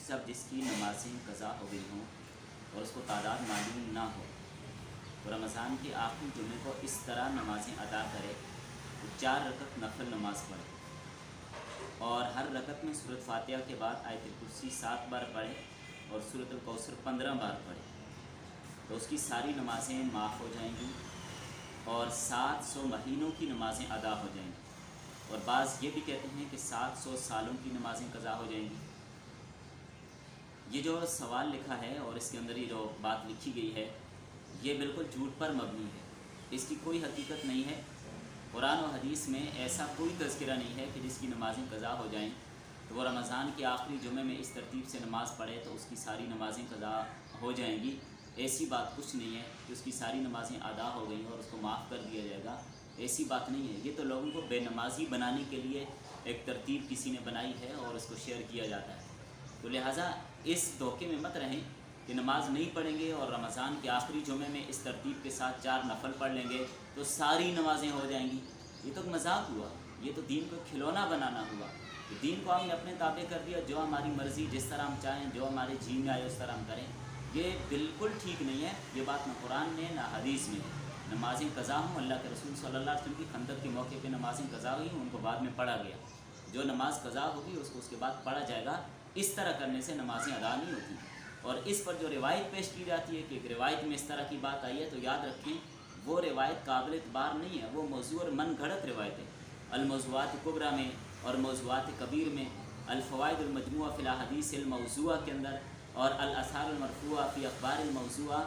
साहब जिसकी नमाज़ें क़ज़ा हो गई हों और उसको तादाद मालूम ना हो तो रमज़ान के आखिरी जुमे को इस तरह नमाज़ें अदा करे तो 4 रकत नफल नमाज पढ़े और हर रकत में सूरत फातिहा के बाद आयतुल कुर्सी 7 बार पढ़े और सूरत अल कौसर 15 बार पढ़े तो उसकी सारी नमाज़ें माफ़ हो जाएंगी और 700 महीनों की नमाज़ें अदा हो जाएंगी। और बाज़ ये भी कहते हैं कि 700 सालों की नमाज़ें क़ज़ा हो जाएंगी। ये जो सवाल लिखा है और इसके अंदर ये जो बात लिखी गई है ये बिल्कुल झूठ पर मबनी है, इसकी कोई हकीकत नहीं है। कुरान और हदीस में ऐसा कोई तज़किरा नहीं है कि जिसकी नमाज़ें क़ज़ा हो जाएं तो वो रमज़ान के आखिरी जुमे में इस तरतीब से नमाज़ पढ़े तो उसकी सारी नमाज़ें क़ज़ा हो जाएंगी। ऐसी बात कुछ नहीं है कि उसकी सारी नमाज़ें अदा हो गई और उसको माफ़ कर दिया जाएगा, ऐसी बात नहीं है। ये तो लोगों को बेनमाजी बनाने के लिए एक तरतीब किसी ने बनाई है और उसको शेयर किया जाता है। तो लिहाजा इस धोखे में मत रहें कि नमाज नहीं पढ़ेंगे और रमज़ान के आखिरी जुमे में इस तरतीब के साथ 4 नफल पढ़ लेंगे तो सारी नमाज़ें हो जाएंगी। ये तो मजाक हुआ, ये तो दीन को खिलौना बनाना हुआ। तो दीन को हमने अपने ताबे कर दिया, जो हमारी मर्ज़ी, जिस तरह हम चाहें, जो हमारे जी में आए उस तरह हम करें। ये बिल्कुल ठीक नहीं है। ये बात ना कुरान में ना हदीस में है। नमाज़ें क़ज़ा हों, अल्लाह के रसूल सल्लल्लाहु अलैहि वसल्लम की खंदक के मौके पे नमाज़ें क़ज़ा हुई, उनको बाद में पढ़ा गया। जो नमाज क़ज़ा होगी उसको उसके बाद पढ़ा जाएगा। इस तरह करने से नमाज़ें अदा नहीं होती। और इस पर जो रिवायत पेश की जाती है कि एक रिवायत में इस तरह की बात आई है तो याद रखें वो रिवायत काबिल इत्बार नहीं है, वो मौज़ू और मन गढ़त रिवायत है। अल-मौज़ूआत कुबरा में और मौज़ूआत कबीर में, अल-फ़वाइद अल-मजमूआ फ़िल अहादीस अल-मौज़ूआ के अंदर और अल-आसार अल-मरफ़ूआ फ़ी अख़बार अल-मौज़ूआ,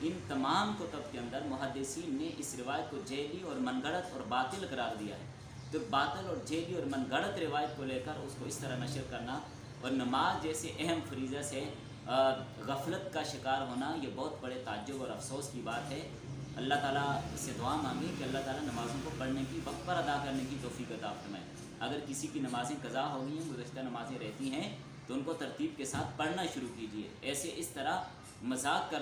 इन तमाम कुतुब के अंदर मुहद्दिसीन ने इस रिवायत को जेली और मनगढ़ंत और बातिल करार दिया है। तो बातिल और जेली और मनगढ़ंत रिवायत को लेकर उसको इस तरह नशर करना और नमाज जैसे अहम फरीज़ा से गफलत का शिकार होना, ये बहुत बड़े ताज्जुब और अफसोस की बात है। अल्लाह ताला से दुआ मांगी कि अल्लाह ताला नमाज़ों को पढ़ने की, वक्त पर अदा करने की तौफ़ीक़ अता फ़रमाए। अगर किसी की नमाज़ें क़ज़ा हो गई हैं, गुज़श्ता नमाज़ें रहती हैं तो उनको तरतीब के साथ पढ़ना शुरू कीजिए। ऐसे इस तरह मज़ाक कर